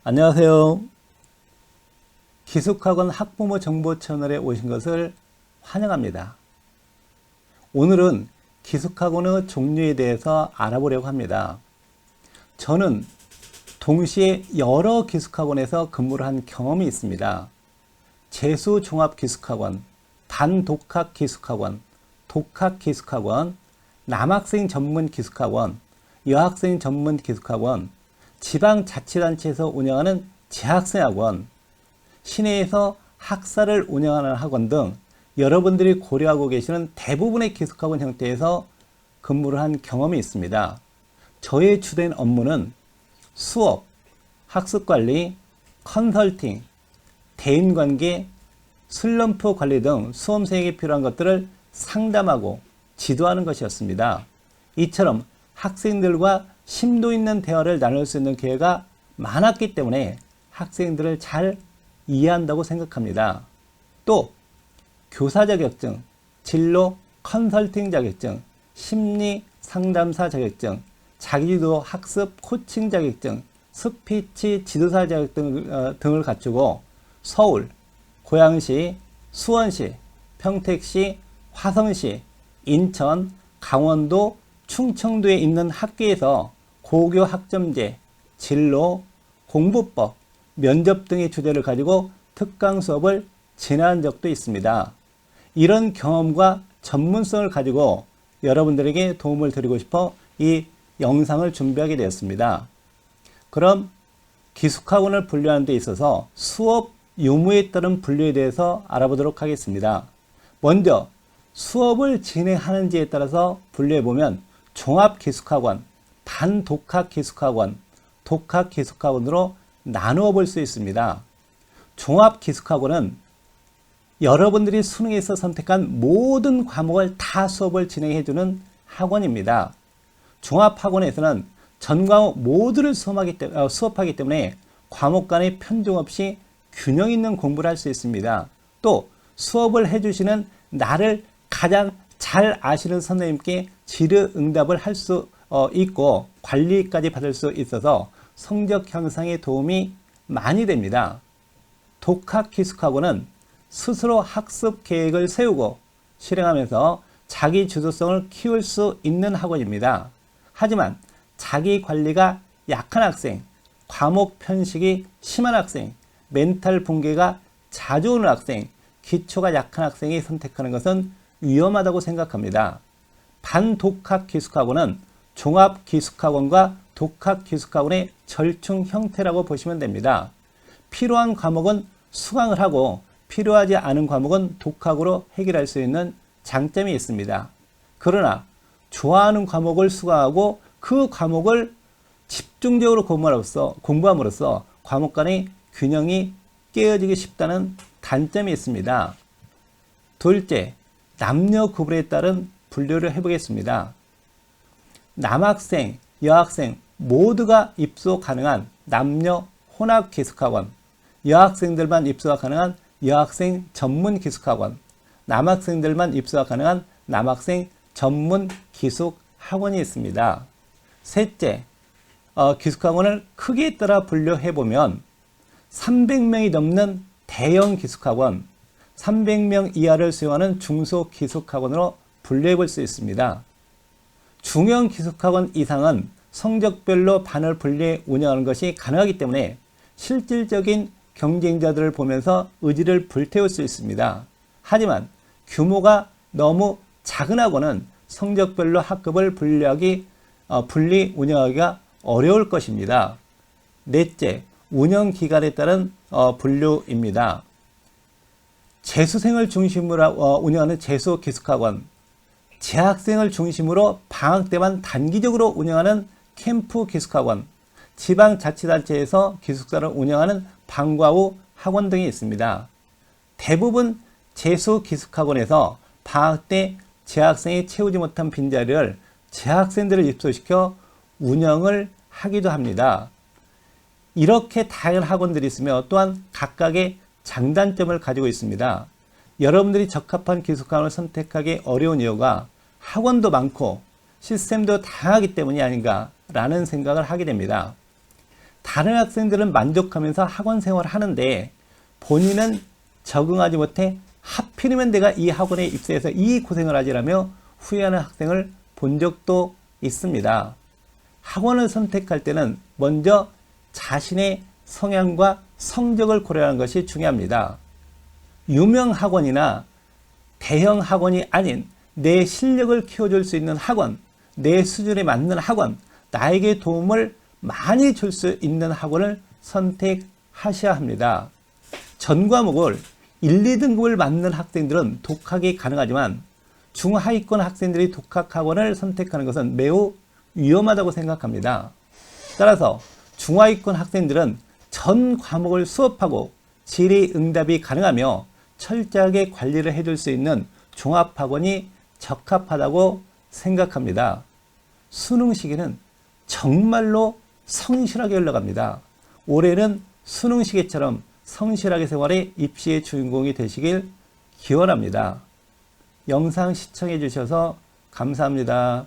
안녕하세요. 기숙학원 학부모 정보 채널에 오신 것을 환영합니다. 오늘은 기숙학원의 종류에 대해서 알아보려고 합니다. 저는 동시에 여러 기숙학원에서 근무를 한 경험이 있습니다. 재수종합기숙학원, 단독학기숙학원, 독학기숙학원, 남학생 전문기숙학원, 여학생 전문기숙학원, 지방자치단체에서 운영하는 재학생학원, 시내에서 학사를 운영하는 학원 등 여러분들이 고려하고 계시는 대부분의 기숙학원 형태에서 근무를 한 경험이 있습니다. 저의 주된 업무는 수업, 학습관리, 컨설팅, 대인관계, 슬럼프 관리 등 수험생에게 필요한 것들을 상담하고 지도하는 것이었습니다. 이처럼 학생들과 심도 있는 대화를 나눌 수 있는 기회가 많았기 때문에 학생들을 잘 이해한다고 생각합니다. 또 교사 자격증, 진로 컨설팅 자격증, 심리 상담사 자격증, 자기주도 학습 코칭 자격증, 스피치 지도사 자격증 등을 갖추고 서울, 고양시, 수원시, 평택시, 화성시, 인천, 강원도, 충청도에 있는 학교에서 고교 학점제, 진로, 공부법, 면접 등의 주제를 가지고 특강 수업을 진행한 적도 있습니다. 이런 경험과 전문성을 가지고 여러분들에게 도움을 드리고 싶어 이 영상을 준비하게 되었습니다. 그럼 기숙학원을 분류하는 데 있어서 수업 유무에 따른 분류에 대해서 알아보도록 하겠습니다. 먼저 수업을 진행하는지에 따라서 분류해보면 종합기숙학원, 단독학기숙학원, 독학기숙학원으로 나누어 볼 수 있습니다. 종합기숙학원은 여러분들이 수능에서 선택한 모든 과목을 다 수업을 진행해주는 학원입니다. 종합학원에서는 전 과목 모두를 수업하기 때문에 과목 간의 편중 없이 균형 있는 공부를 할 수 있습니다. 또 수업을 해주시는 나를 가장 잘 아시는 선생님께 질의응답을 할 수 있고 관리까지 받을 수 있어서 성적 향상에 도움이 많이 됩니다. 독학기숙학원은 스스로 학습 계획을 세우고 실행하면서 자기 주도성을 키울 수 있는 학원입니다. 하지만 자기 관리가 약한 학생, 과목 편식이 심한 학생, 멘탈 붕괴가 자주 오는 학생, 기초가 약한 학생이 선택하는 것은 위험하다고 생각합니다. 반독학기숙학원은 종합기숙학원과 독학기숙학원의 절충 형태라고 보시면 됩니다. 필요한 과목은 수강을 하고 필요하지 않은 과목은 독학으로 해결할 수 있는 장점이 있습니다. 그러나 좋아하는 과목을 수강하고 그 과목을 집중적으로 공부함으로써 과목 간의 균형이 깨어지기 쉽다는 단점이 있습니다. 둘째, 남녀 구분에 따른 분류를 해보겠습니다. 남학생, 여학생 모두가 입소 가능한 남녀 혼합 기숙학원, 여학생들만 입소가 가능한 여학생 전문 기숙학원, 남학생들만 입소가 가능한 남학생 전문 기숙학원이 있습니다. 셋째, 기숙학원을 크기에 따라 분류해보면 300명이 넘는 대형 기숙학원, 300명 이하를 수용하는 중소기숙학원으로 분류해 볼 수 있습니다. 중형 기숙학원 이상은 성적별로 반을 분리해 운영하는 것이 가능하기 때문에 실질적인 경쟁자들을 보면서 의지를 불태울 수 있습니다. 하지만 규모가 너무 작은 학원은 성적별로 학급을 분리 운영하기가 어려울 것입니다. 넷째, 운영기간에 따른 분류입니다. 재수생을 중심으로 운영하는 재수기숙학원, 재학생을 중심으로 방학 때만 단기적으로 운영하는 캠프 기숙학원, 지방자치단체에서 기숙사를 운영하는 방과 후 학원 등이 있습니다. 대부분 재수기숙학원에서 방학 때 재학생이 채우지 못한 빈자리를 재학생들을 입소시켜 운영을 하기도 합니다. 이렇게 다양한 학원들이 있으며 또한 각각의 장단점을 가지고 있습니다. 여러분들이 적합한 기숙학원을 선택하기 어려운 이유가 학원도 많고 시스템도 다양하기 때문이 아닌가라는 생각을 하게 됩니다. 다른 학생들은 만족하면서 학원 생활을 하는데 본인은 적응하지 못해 하필이면 내가 이 학원에 입사해서 이 고생을 하지라며 후회하는 학생을 본 적도 있습니다. 학원을 선택할 때는 먼저 자신의 성향과 성적을 고려하는 것이 중요합니다. 유명 학원이나 대형 학원이 아닌 내 실력을 키워줄 수 있는 학원, 내 수준에 맞는 학원, 나에게 도움을 많이 줄 수 있는 학원을 선택하셔야 합니다. 전 과목을 1, 2등급을 맞는 학생들은 독학이 가능하지만 중하위권 학생들이 독학학원을 선택하는 것은 매우 위험하다고 생각합니다. 따라서 중하위권 학생들은 전 과목을 수업하고 질의응답이 가능하며 철저하게 관리를 해줄 수 있는 종합학원이 적합하다고 생각합니다. 수능 시기는 정말로 성실하게 흘러갑니다. 올해는 수능 시기처럼 성실하게 생활해 입시의 주인공이 되시길 기원합니다. 영상 시청해 주셔서 감사합니다.